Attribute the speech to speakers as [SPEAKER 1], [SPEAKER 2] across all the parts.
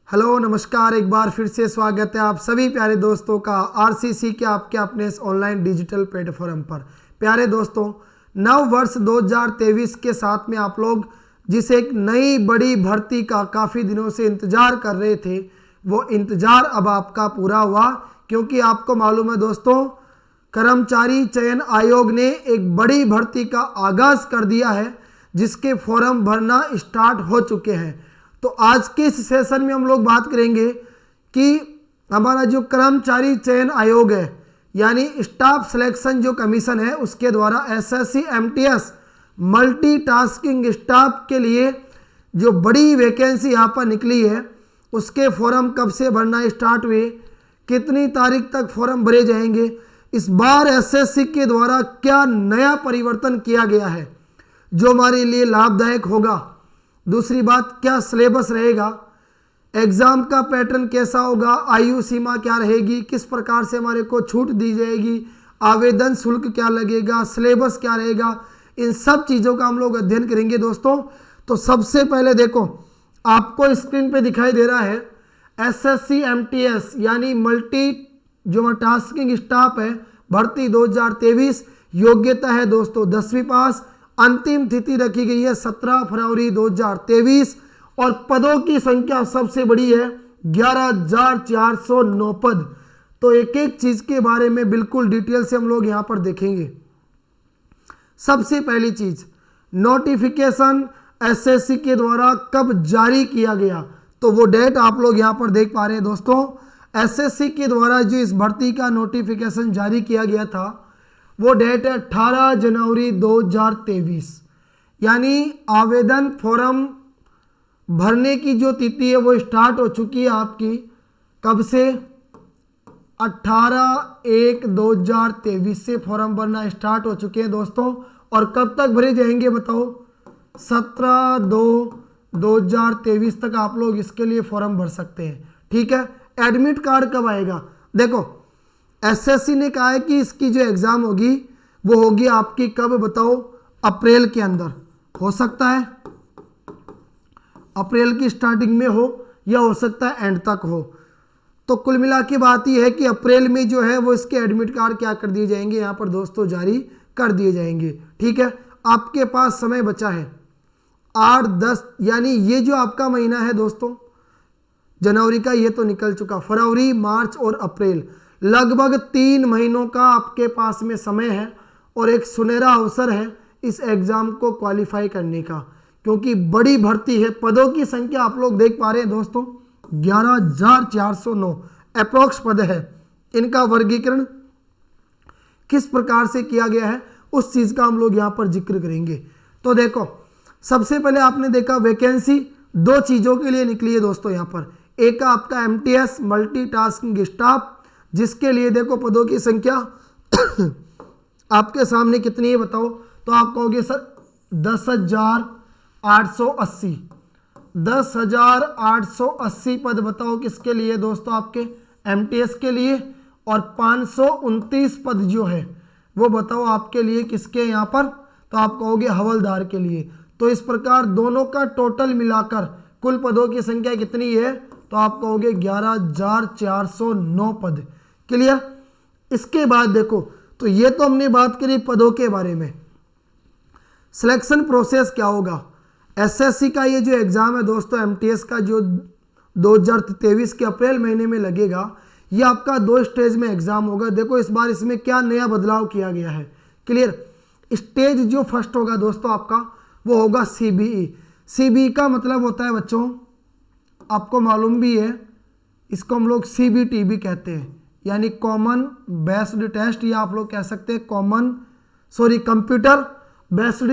[SPEAKER 1] Hello नमस्कार, एक बार फिर से स्वागत है आप सभी प्यारे दोस्तों का आरसीसी के आपके अपने इस ऑनलाइन डिजिटल प्लेटफॉर्म पर। प्यारे दोस्तों, नव वर्ष 2023 के साथ में आप लोग जिस एक नई बड़ी भर्ती का काफ़ी दिनों से इंतज़ार कर रहे थे, वो इंतज़ार अब आपका पूरा हुआ। क्योंकि आपको मालूम है दोस्तों, कर्मचारी चयन आयोग ने एक बड़ी भर्ती का आगाज़ कर दिया है, जिसके फॉर्म भरना स्टार्ट हो चुके हैं। तो आज के इस सेशन में हम लोग बात करेंगे कि हमारा जो कर्मचारी चयन आयोग है, यानी स्टाफ सिलेक्शन जो कमीशन है, उसके द्वारा एसएससी एमटीएस मल्टीटास्किंग स्टाफ के लिए जो बड़ी वैकेंसी यहाँ पर निकली है, उसके फॉर्म कब से भरना स्टार्ट हुए, कितनी तारीख तक फॉर्म भरे जाएंगे, इस बार एसएससी के द्वारा क्या नया परिवर्तन किया गया है जो हमारे लिए लाभदायक होगा। दूसरी बात, क्या सिलेबस रहेगा, एग्ज़ाम का पैटर्न कैसा होगा, आयु सीमा क्या रहेगी, किस प्रकार से हमारे को छूट दी जाएगी, आवेदन शुल्क क्या लगेगा, सिलेबस क्या रहेगा, इन सब चीज़ों का हम लोग अध्ययन करेंगे दोस्तों। तो सबसे पहले देखो, आपको स्क्रीन पे दिखाई दे रहा है एसएससी एमटीएस यानी मल्टी जो टास्किंग स्टाफ है भर्ती 2023। योग्यता है दोस्तों 10वीं पास। अंतिम तिथि रखी गई है 17 फरवरी 2023 और पदों की संख्या सबसे बड़ी है 11,409 पद। तो एक एक चीज के बारे में बिल्कुल डिटेल से हम लोग यहां पर देखेंगे। सबसे पहली चीज, नोटिफिकेशन एसएससी के द्वारा कब जारी किया गया, तो वो डेट आप लोग यहां पर देख पा रहे हैं दोस्तों। एसएससी के द्वारा जो इस भर्ती का नोटिफिकेशन जारी किया गया था, वो डेट है 18 जनवरी 2023। यानी आवेदन फॉर्म भरने की जो तिथि है वो स्टार्ट हो चुकी है आपकी कब से, 18/1/2023 से फॉर्म भरना स्टार्ट हो चुके हैं दोस्तों। और कब तक भरे जाएंगे बताओ, 17/2/2023 तक आप लोग इसके लिए फॉर्म भर सकते हैं। ठीक है, एडमिट कार्ड कब आएगा, देखो एसएससी ने कहा है कि इसकी जो एग्ज़ाम होगी वो होगी आपकी कब बताओ, अप्रैल के अंदर। हो सकता है अप्रैल की स्टार्टिंग में हो या हो सकता है एंड तक हो। तो कुल मिला के बात यह है कि अप्रैल में जो है वो इसके एडमिट कार्ड क्या कर दिए जाएंगे, यहाँ पर दोस्तों जारी कर दिए जाएंगे। ठीक है, आपके पास समय बचा है 8-10, यानी ये जो आपका महीना है दोस्तों जनवरी का, ये तो निकल चुका। फरवरी, मार्च और अप्रैल, लगभग 3 महीनों का आपके पास में समय है और एक सुनहरा अवसर है इस एग्ज़ाम को क्वालिफाई करने का। क्योंकि बड़ी भर्ती है, पदों की संख्या आप लोग देख पा रहे हैं दोस्तों 11,409 अप्रोक्स पद है। इनका वर्गीकरण किस प्रकार से किया गया है उस चीज़ का हम लोग यहाँ पर जिक्र करेंगे। तो देखो, सबसे पहले आपने देखा वैकेंसी 2 चीज़ों के लिए निकली है दोस्तों यहाँ पर। एक आपका एमटीएस मल्टीटास्किंग स्टाफ, जिसके लिए देखो पदों की संख्या आपके सामने कितनी है बताओ, तो आप कहोगे सर 10,880। 10,880 पद बताओ किसके लिए दोस्तों, आपके एमटीएस के लिए। और 529 पद जो है वो बताओ आपके लिए किसके यहाँ पर, तो आप कहोगे हवलदार के लिए। तो इस प्रकार दोनों का टोटल मिलाकर कुल पदों की संख्या कितनी है, तो आप कहोगे 11,409 पद। क्लियर। इसके बाद देखो, तो ये तो हमने बात करी पदों के बारे में। सिलेक्शन प्रोसेस क्या होगा, एसएससी का ये जो एग्ज़ाम है दोस्तों एमटीएस का, जो 2023 के अप्रैल महीने में लगेगा, ये आपका 2 स्टेज में एग्ज़ाम होगा। देखो इस बार इसमें क्या नया बदलाव किया गया है। क्लियर। स्टेज जो फर्स्ट होगा दोस्तों आपका, वो होगा सीबीई। सीबीई का मतलब होता है बच्चों, आपको मालूम भी है, इसको हम लोग सीबीटी भी कहते हैं, यानी कॉमन बेस्ड टेस्ट, या आप लोग कह सकते हैं कंप्यूटर बेस्ड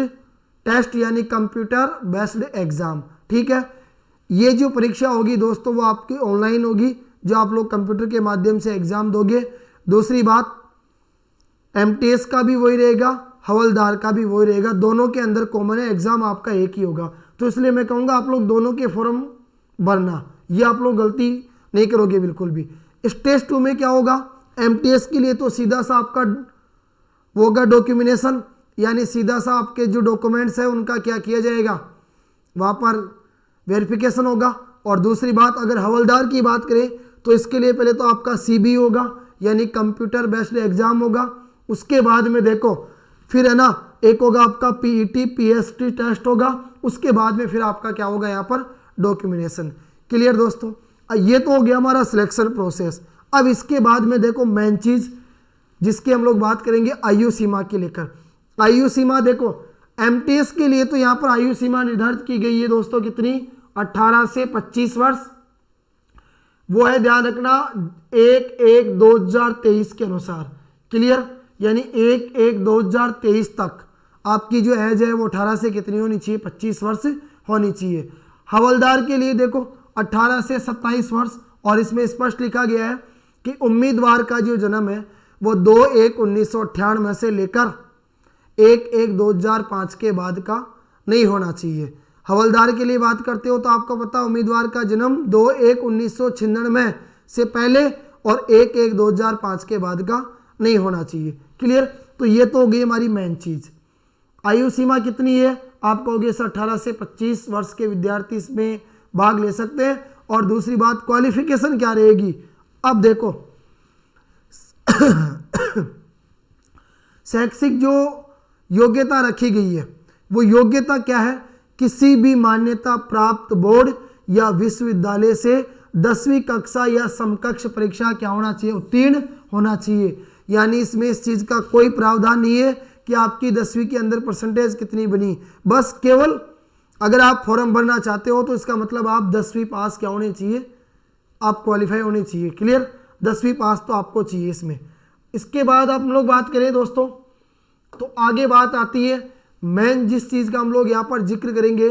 [SPEAKER 1] टेस्ट, यानी कंप्यूटर बेस्ड एग्ज़ाम। ठीक है, ये जो परीक्षा होगी दोस्तों वो आपकी ऑनलाइन होगी, जो आप लोग कंप्यूटर के माध्यम से एग्ज़ाम दोगे। दूसरी बात, एमटीएस का भी वही रहेगा, हवलदार का भी वही रहेगा, दोनों के अंदर कॉमन है, एग्ज़ाम आपका एक ही होगा। तो इसलिए मैं कहूँगा आप लोग दोनों के फॉर्म भरना, ये आप लोग गलती नहीं करोगे बिल्कुल भी। स्टेज 2 में क्या होगा, एमटीएस के लिए तो सीधा सा आपका वो होगा डॉक्यूमेंटेशन, यानी सीधा सा आपके जो डॉक्यूमेंट्स है उनका क्या किया जाएगा, वहाँ पर वेरिफिकेशन होगा। और दूसरी बात अगर हवलदार की बात करें तो इसके लिए पहले तो आपका सीबी होगा, यानी कंप्यूटर बेस्ड एग्जाम होगा। उसके बाद में देखो फिर है ना एक होगा आपका पीईटी पीएसटी टेस्ट होगा। उसके बाद में फिर आपका क्या होगा यहाँ पर डॉक्यूमेंटेशन। क्लियर दोस्तों, ये तो हो गया हमारा सिलेक्शन प्रोसेस। अब इसके बाद में देखो मेन चीज जिसकी हम लोग बात करेंगे आयु सीमा के लेकर। आयु सीमा देखो एमटीएस के लिए तो यहाँ पर आयु सीमा निर्धारित की गई है दोस्तों, कितनी 18 से 25 वर्ष। वो है ध्यान रखना 1/1/2023 के अनुसार। क्लियर, यानी 1/1/2023 तक आपकी जो एज है वो 18 से कितनी होनी चाहिए 25 वर्ष होनी चाहिए। हवलदार के लिए देखो 18 से 27 वर्ष, और इसमें स्पष्ट लिखा गया है कि उम्मीदवार का जो जन्म है वो 2/1/1998 से लेकर 1/1/2005 के बाद का नहीं होना चाहिए। हवलदार के लिए बात करते हो तो आपको पता उम्मीदवार का जन्म 2/1/1996 से पहले और 1/1/2005 के बाद का नहीं होना चाहिए। क्लियर, तो ये तो हो गई हमारी मेन चीज। आयु सीमा कितनी है आप कहोगे सर 18 से 25 वर्ष के विद्यार्थी इसमें भाग ले सकते हैं। और दूसरी बात क्वालिफिकेशन क्या रहेगी। अब देखो शैक्षिक जो योग्यता रखी गई है वो योग्यता क्या है, किसी भी मान्यता प्राप्त बोर्ड या विश्वविद्यालय से 10वीं कक्षा या समकक्ष परीक्षा क्या होना चाहिए, उत्तीर्ण होना चाहिए। यानी इसमें इस चीज का कोई प्रावधान नहीं है कि आपकी 10वीं के अंदर परसेंटेज कितनी बनी, बस केवल अगर आप फॉर्म भरना चाहते हो तो इसका मतलब आप 10वीं पास क्या होने चाहिए, आप क्वालिफाई होने चाहिए। क्लियर, 10वीं पास तो आपको चाहिए इसमें। इसके बाद हम लोग बात करें दोस्तों तो आगे बात आती है मेन जिस चीज़ का हम लोग यहाँ पर जिक्र करेंगे,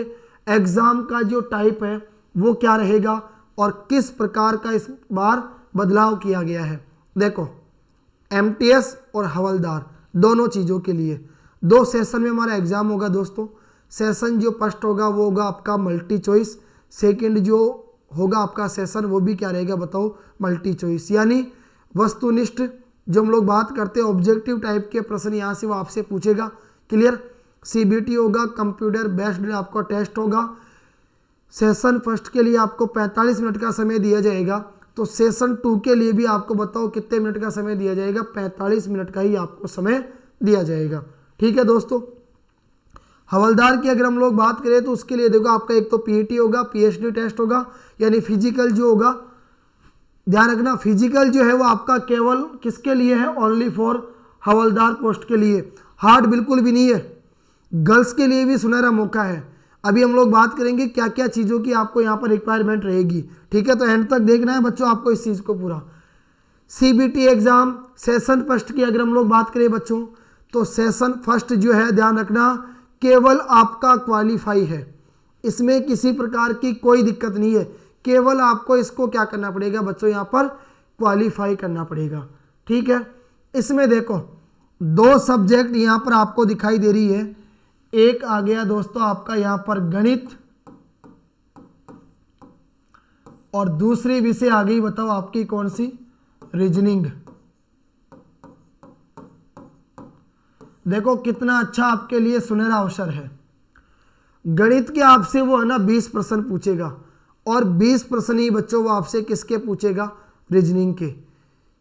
[SPEAKER 1] एग्जाम का जो टाइप है वो क्या रहेगा और किस प्रकार का इस बार बदलाव किया गया है। देखो एमटीएस और हवलदार दोनों चीज़ों के लिए 2 सेशन में हमारा एग्जाम होगा दोस्तों। सेशन जो फर्स्ट होगा वो होगा आपका मल्टी चॉइस, सेकंड जो होगा आपका सेशन वो भी क्या रहेगा बताओ मल्टी चॉइस, यानी वस्तुनिष्ठ जो हम लोग बात करते हैं ऑब्जेक्टिव टाइप के प्रश्न यहाँ से वो आपसे पूछेगा। क्लियर, सीबीटी होगा, कंप्यूटर बेस्ड आपका टेस्ट होगा। सेशन फर्स्ट के लिए आपको 45 मिनट का समय दिया जाएगा, तो सेशन 2 के लिए भी आपको बताओ कितने मिनट का समय दिया जाएगा, 45 मिनट का ही आपको समय दिया जाएगा। ठीक है दोस्तों। हवलदार की अगर हम लोग बात करें तो उसके लिए देखो आपका एक तो पीईटी होगा, पीएचडी टेस्ट होगा, यानी फिजिकल जो होगा, ध्यान रखना फिजिकल जो है वो आपका केवल किसके लिए है, ओनली फॉर हवलदार पोस्ट के लिए, हार्ड बिल्कुल भी नहीं है। गर्ल्स के लिए भी सुनहरा मौका है। अभी हम लोग बात करेंगे क्या क्या चीज़ों की आपको यहाँ पर रिक्वायरमेंट रहेगी। ठीक है, तो एंड तक देखना है बच्चों आपको इस चीज़ को पूरा। सीबीटी एग्जाम सेशन फर्स्ट की अगर हम लोग बात करें बच्चों तो सेशन फर्स्ट जो है ध्यान रखना केवल आपका क्वालिफाई है, इसमें किसी प्रकार की कोई दिक्कत नहीं है, केवल आपको इसको क्या करना पड़ेगा बच्चों यहाँ पर क्वालिफाई करना पड़ेगा। ठीक है, इसमें देखो 2 सब्जेक्ट यहाँ पर आपको दिखाई दे रही है। एक आ गया दोस्तों आपका यहाँ पर गणित और दूसरी विषय आ गई बताओ आपकी कौन सी, रीजनिंग। देखो कितना अच्छा आपके लिए सुनहरा अवसर है। गणित के आपसे वो है ना 20 प्रश्न पूछेगा और 20 प्रश्न ही बच्चों वो आपसे किसके पूछेगा, रीजनिंग के।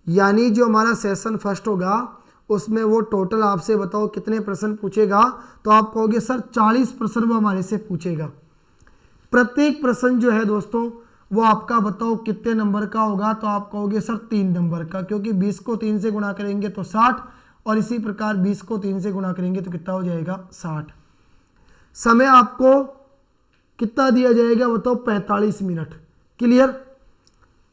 [SPEAKER 1] यानी जो हमारा सेशन फर्स्ट होगा उसमें वो टोटल आपसे बताओ कितने प्रश्न पूछेगा, तो आप कहोगे सर 40 प्रश्न वो हमारे से पूछेगा। प्रत्येक प्रश्न जो है दोस्तों वो आपका बताओ कितने नंबर का होगा, तो आप कहोगे सर 3 नंबर का, क्योंकि 20 को 3 से गुणा करेंगे तो 60 और इसी प्रकार 20 को 3 से गुणा करेंगे तो कितना हो जाएगा 60। समय आपको कितना दिया जाएगा बताओ 45 मिनट। क्लियर,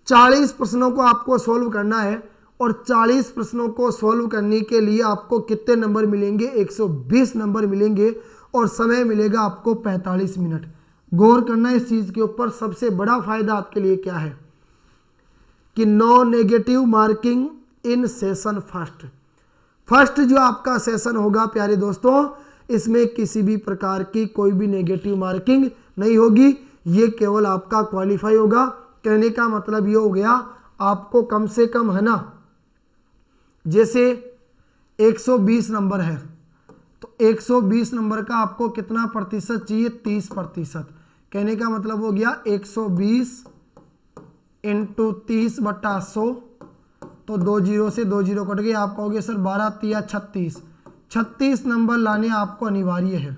[SPEAKER 1] 40 प्रश्नों को आपको सॉल्व करना है और 40 प्रश्नों को सॉल्व करने के लिए आपको कितने नंबर मिलेंगे, 120 नंबर मिलेंगे और समय मिलेगा आपको 45 मिनट। गौर करना इस चीज़ के ऊपर। सबसे बड़ा फायदा आपके लिए क्या है कि no negative marking in session first. First जो आपका सेशन होगा प्यारे दोस्तों, इसमें किसी भी प्रकार की कोई भी नेगेटिव मार्किंग नहीं होगी, ये केवल आपका क्वालिफाई होगा। कहने का मतलब ये हो गया आपको कम से कम है ना, जैसे 120 नंबर है तो 120 नंबर का आपको कितना प्रतिशत चाहिए, 30%। कहने का मतलब हो गया 120 इंटू 30/100, तो 2 जीरो से 2 जीरो कट गए। आप कहोगे सर 12 तिया 36 नंबर लाने आपको अनिवार्य है।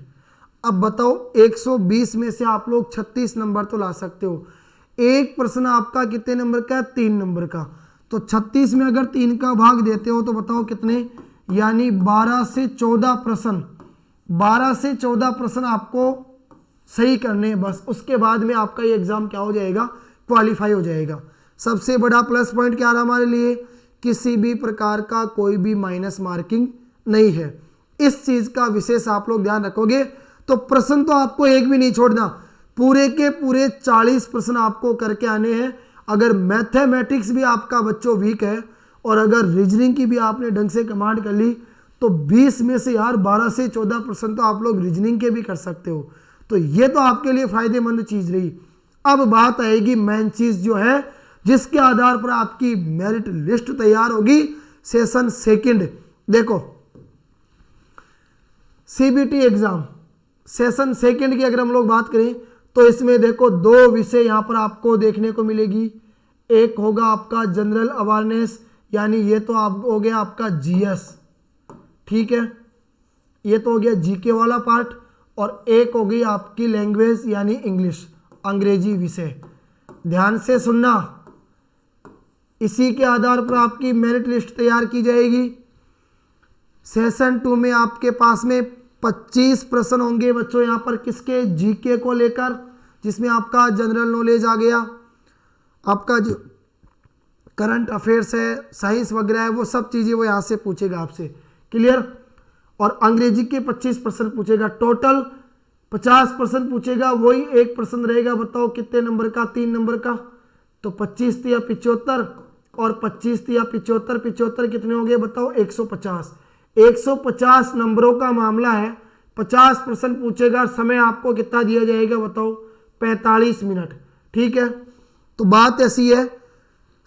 [SPEAKER 1] अब बताओ 120 में से आप लोग 36 नंबर तो ला सकते हो। एक प्रश्न आपका कितने नंबर का है? 3 नंबर का। तो 36 में अगर 3 का भाग देते हो तो बताओ कितने, यानी 12 से 14 प्रश्न, 12 से 14 प्रश्न आपको सही करने हैं बस। उसके बाद में आपका ये एग्जाम क्या हो जाएगा? क्वालिफाई हो जाएगा। सबसे बड़ा प्लस पॉइंट क्या रहा हमारे लिए? किसी भी प्रकार का कोई भी माइनस मार्किंग नहीं है। इस चीज का विशेष आप लोग ध्यान रखोगे तो प्रश्न तो आपको एक भी नहीं छोड़ना, पूरे के पूरे 40 प्रश्न आपको करके आने हैं। अगर मैथमेटिक्स भी आपका बच्चों वीक है और अगर रीजनिंग की भी आपने ढंग से कमांड कर ली तो 20 में से यार 12 से 14 प्रश्न तो आप लोग रीजनिंग के भी कर सकते हो। तो ये तो आपके लिए फायदेमंद चीज रही। अब बात आएगी मेन चीज जो है जिसके आधार पर आपकी मेरिट लिस्ट तैयार होगी, सेशन सेकंड। देखो सीबीटी एग्जाम सेशन सेकंड की अगर हम लोग बात करें तो इसमें देखो 2 विषय यहां पर आपको देखने को मिलेगी। एक होगा आपका जनरल अवेयरनेस, यानी ये तो आप हो गया आपका जीएस, ठीक है, ये तो हो गया जीके वाला पार्ट। और एक हो गई आपकी लैंग्वेज यानी इंग्लिश, अंग्रेजी विषय। ध्यान से सुनना, इसी के आधार पर आपकी मेरिट लिस्ट तैयार की जाएगी। सेशन 2 में आपके पास में 25 प्रश्न होंगे बच्चों यहाँ पर किसके? जीके को लेकर, जिसमें आपका जनरल नॉलेज आ गया, आपका जो करंट अफेयर्स है, साइंस वगैरह है, वो सब चीज़ें वो यहाँ से पूछेगा आपसे। क्लियर? और अंग्रेजी के 25 प्रश्न पूछेगा, टोटल 50 प्रश्न पूछेगा। वही एक प्रश्न रहेगा, बताओ कितने नंबर का? 3 नंबर का। तो 25 तिया 75 और 25 तिया 75, 75 कितने हो गए बताओ? 150। 150 नंबरों का मामला है, 50 प्रश्न पूछेगा। समय आपको कितना दिया जाएगा बताओ? 45 मिनट। ठीक है, तो बात ऐसी है,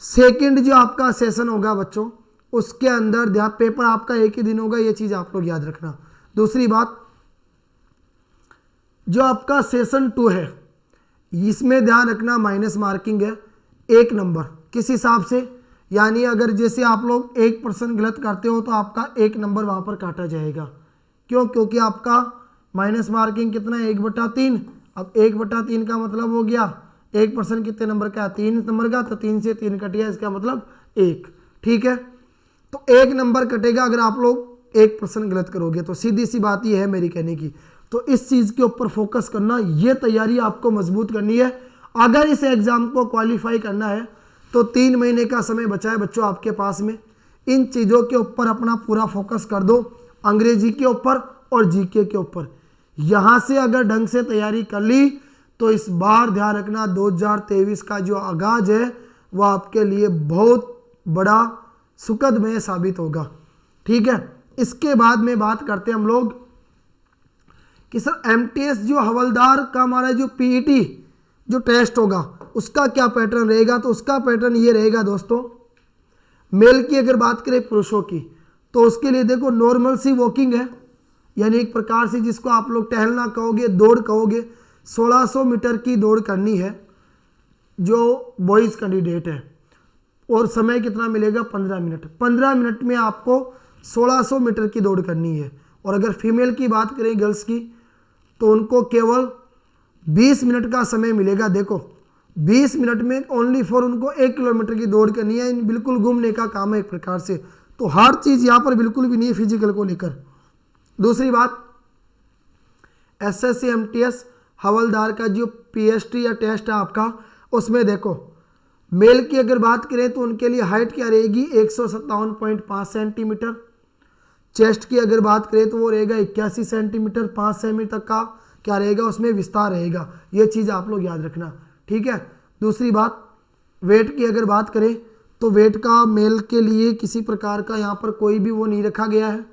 [SPEAKER 1] सेकंड जो आपका सेशन होगा बच्चों उसके अंदर ध्यान, पेपर आपका एक ही दिन होगा, ये चीज आप लोग याद रखना। दूसरी बात, जो आपका सेशन 2 है इसमें ध्यान रखना माइनस मार्किंग है 1 नंबर किस हिसाब से, यानी अगर जैसे आप लोग 1% गलत करते हो तो आपका 1 नंबर वहां पर काटा जाएगा। क्यों? क्योंकि आपका माइनस मार्किंग कितना है? 1/3। अब 1/3 का मतलब हो गया 1% कितने नंबर का? 3 नंबर का। तो 3 से 3 कट गया, इसका मतलब 1। ठीक है, तो 1 नंबर कटेगा अगर आप लोग 1% गलत करोगे। तो सीधी सी बात ये है मेरी कहने की। तो इस चीज के ऊपर फोकस करना, ये तैयारी आपको मजबूत करनी है। अगर इस एग्जाम को क्वालिफाई करना है तो 3 महीने का समय बचा है बच्चों आपके पास में। इन चीजों के ऊपर अपना पूरा फोकस कर दो, अंग्रेजी के ऊपर और जीके के ऊपर। यहां से अगर ढंग से तैयारी कर ली तो इस बार ध्यान रखना 2023 का जो आगाज है वह आपके लिए बहुत बड़ा सुखदमय साबित होगा। ठीक है, इसके बाद में बात करते हैं हम लोग कि सर एमटीएस जो हवलदार का हमारा जो पीईटी जो टेस्ट होगा उसका क्या पैटर्न रहेगा। तो उसका पैटर्न ये रहेगा दोस्तों, मेल की अगर बात करें पुरुषों की तो उसके लिए देखो नॉर्मल सी वॉकिंग है, यानी एक प्रकार से जिसको आप लोग टहलना कहोगे, दौड़ कहोगे। 1600 मीटर की दौड़ करनी है जो बॉयज कैंडिडेट है, और समय कितना मिलेगा? 15 मिनट। 15 मिनट में आपको 1600 मीटर की दौड़ करनी है। और अगर फीमेल की बात करें गर्ल्स की तो उनको केवल 20 मिनट का समय मिलेगा। देखो 20 मिनट में ओनली फॉर उनको 1 किलोमीटर की दौड़ करनी है। बिल्कुल घूमने का काम है एक प्रकार से। तो हर चीज यहाँ पर बिल्कुल भी नहीं है फिजिकल को लेकर। दूसरी बात, एसएससी एमटीएस हवलदार का जो पीएसटी या टेस्ट है आपका, उसमें देखो मेल की अगर बात करें तो उनके लिए हाइट क्या रहेगी? 157.5 सेंटीमीटर। चेस्ट की अगर बात करें तो वो रहेगा 81 सेंटीमीटर। 5 सेमी तक का क्या रहेगा? उसमें विस्तार रहेगा। ये चीज़ आप लोग याद रखना। ठीक है, दूसरी बात, वेट की अगर बात करें तो वेट का मेल के लिए किसी प्रकार का यहाँ पर कोई भी वो नहीं रखा गया है,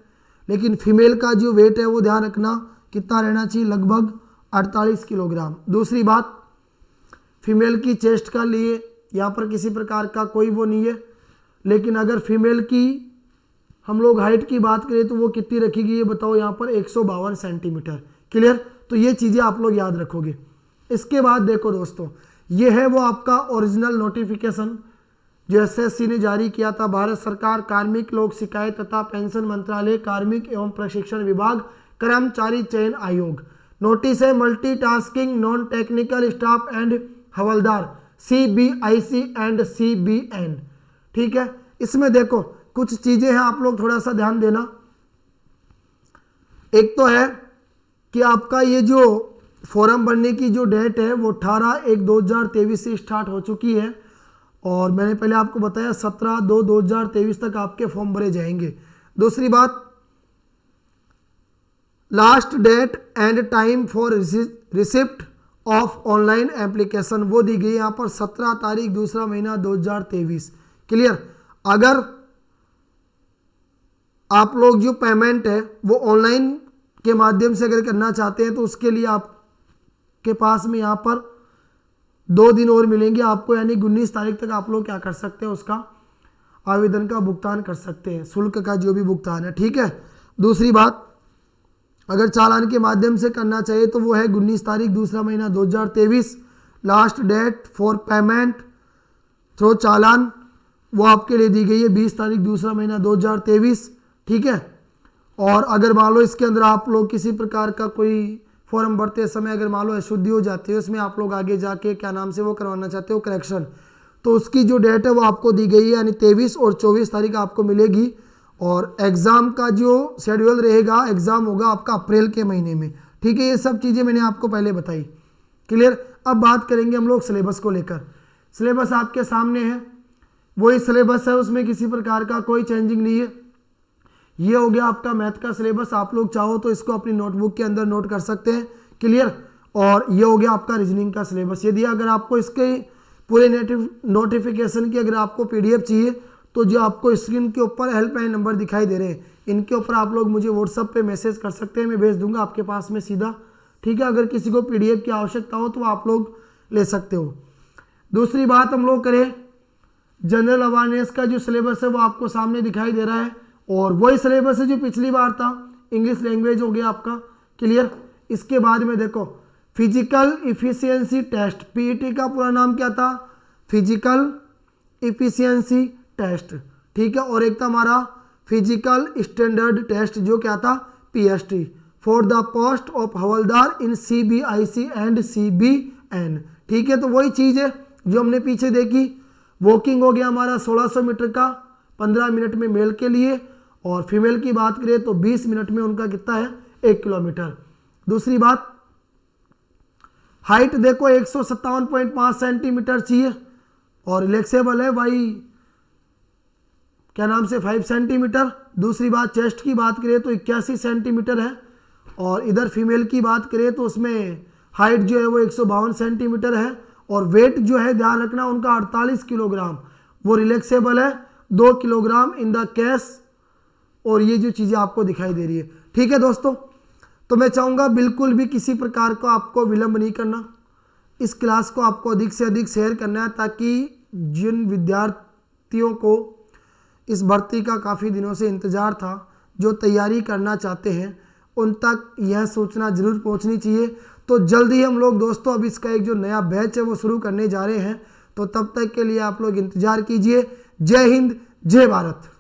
[SPEAKER 1] लेकिन फीमेल का जो वेट है वो ध्यान रखना कितना रहना चाहिए? लगभग 48 किलोग्राम। दूसरी बात, फीमेल की चेस्ट का लिए यहाँ पर किसी प्रकार का कोई वो नहीं है, लेकिन अगर फीमेल की हम लोग हाइट की बात करें तो वो कितनी रखी गई है बताओ? यहाँ पर 152 सेंटीमीटर। क्लियर? तो ये चीज़ें आप लोग याद रखोगे। इसके बाद देखो दोस्तों, ये है वो आपका ओरिजिनल नोटिफिकेशन जो एसएससी ने जारी किया था। भारत सरकार कार्मिक लोक शिकायत तथा पेंशन मंत्रालय, कार्मिक एवं प्रशिक्षण विभाग, कर्मचारी चयन आयोग। नोटिस है multitasking non technical staff and havildar CBIC and CBN। ठीक है, इसमें देखो कुछ चीजें हैं, आप लोग थोड़ा सा ध्यान देना। एक तो है कि आपका ये जो फॉर्म भरने की जो डेट है वो 18/1/2023 से स्टार्ट हो चुकी है और मैंने पहले आपको बताया 17/2/2023 तक आपके फॉर्म भरे जाएंगे। दूसरी बात, last date and time for receipt of online application वो दी गई यहाँ पर 17 तारीख 2रा महीना 2023। क्लियर। अगर आप लोग जो पेमेंट है वो ऑनलाइन के माध्यम से अगर करना चाहते हैं तो उसके लिए आपके पास में यहाँ पर 2 दिन और मिलेंगे आपको, यानी 19 तारीख तक आप लोग क्या कर सकते हैं, उसका आवेदन का भुगतान कर सकते हैं, शुल्क का जो भी भुगतान है। ठीक है। दूसरी बात, अगर चालान के माध्यम से करना चाहिए तो वो है 19 तारीख 2रा महीना 2023। Last date for payment through challan वो आपके लिए दी गई है 20 तारीख 2रा महीना 2023। ठीक है। और अगर मान लो इसके अंदर आप लोग किसी प्रकार का कोई फॉर्म भरते समय अगर मान लो अशुद्धि हो जाती है, उसमें आप लोग आगे जाके क्या नाम से वो करवाना चाहते हो करेक्शन, तो उसकी जो डेट है वो आपको दी गई है, यानी 23 और 24 तारीख आपको मिलेगी। और एग्ज़ाम का जो शेड्यूल रहेगा, एग्ज़ाम होगा आपका अप्रैल के महीने में। ठीक है, ये सब चीज़ें मैंने आपको पहले बताई। क्लियर। अब बात करेंगे हम लोग सिलेबस को लेकर। सिलेबस आपके सामने है, वही सिलेबस है, उसमें किसी प्रकार का कोई चेंजिंग नहीं है। ये हो गया आपका मैथ का सिलेबस, आप लोग चाहो तो इसको अपनी नोटबुक के अंदर नोट कर सकते हैं। क्लियर। और ये हो गया आपका रीजनिंग का सिलेबस। यदि अगर आपको इसके पूरे नोटिफिकेशन की अगर आपको PDF चाहिए तो जो आपको स्क्रीन के ऊपर हेल्पलाइन नंबर दिखाई दे रहे हैं, इनके ऊपर आप लोग मुझे व्हाट्सएप पे मैसेज कर सकते हैं, मैं भेज दूंगा आपके पास में सीधा। ठीक है। अगर किसी को PDF की आवश्यकता हो तो आप लोग ले सकते हो। दूसरी बात हम लोग करें, जनरल अवेयरनेस का जो सिलेबस है वो आपको सामने दिखाई दे रहा है और वही सिलेबस है जो पिछली बार था। इंग्लिश लैंग्वेज हो गया आपका। क्लियर। इसके बाद में देखो फिजिकल इफिशियंसी टेस्ट, PET का पूरा नाम क्या था, फिजिकल इफिशियंसी टेस्ट। ठीक है। और एक था हमारा फिजिकल स्टैंडर्ड टेस्ट जो क्या था, PST for the post of havildar in CBIC and CBN। ठीक है। तो वही चीज़ है जो हमने पीछे देखी। वॉकिंग हो गया हमारा 1600 मीटर का 15 मिनट में मेल के लिए, और फीमेल की बात करें तो 20 मिनट में उनका कितना है, 1 किलोमीटर। दूसरी बात, हाइट देखो 157.5 सेंटीमीटर चाहिए और रिलैक्सेबल है भाई क्या नाम से 5 सेंटीमीटर। दूसरी बात, चेस्ट की बात करें तो 81 सेंटीमीटर है और इधर फीमेल की बात करें तो उसमें हाइट जो है वो 152 सेंटीमीटर है और वेट जो है ध्यान रखना उनका 48 किलोग्राम, वो रिलैक्सेबल है 2 किलोग्राम इन द केस। और ये जो चीज़ें आपको दिखाई दे रही है। ठीक है दोस्तों, तो मैं चाहूँगा बिल्कुल भी किसी प्रकार को आपको विलंब नहीं करना, इस क्लास को आपको अधिक से अधिक शेयर करना है ताकि जिन विद्यार्थियों को इस भर्ती का काफ़ी दिनों से इंतज़ार था, जो तैयारी करना चाहते हैं, उन तक यह सूचना जरूर पहुंचनी चाहिए। तो जल्दी ही हम लोग दोस्तों अब इसका एक जो नया बैच है वो शुरू करने जा रहे हैं, तो तब तक के लिए आप लोग इंतज़ार कीजिए। जय हिंद, जय भारत।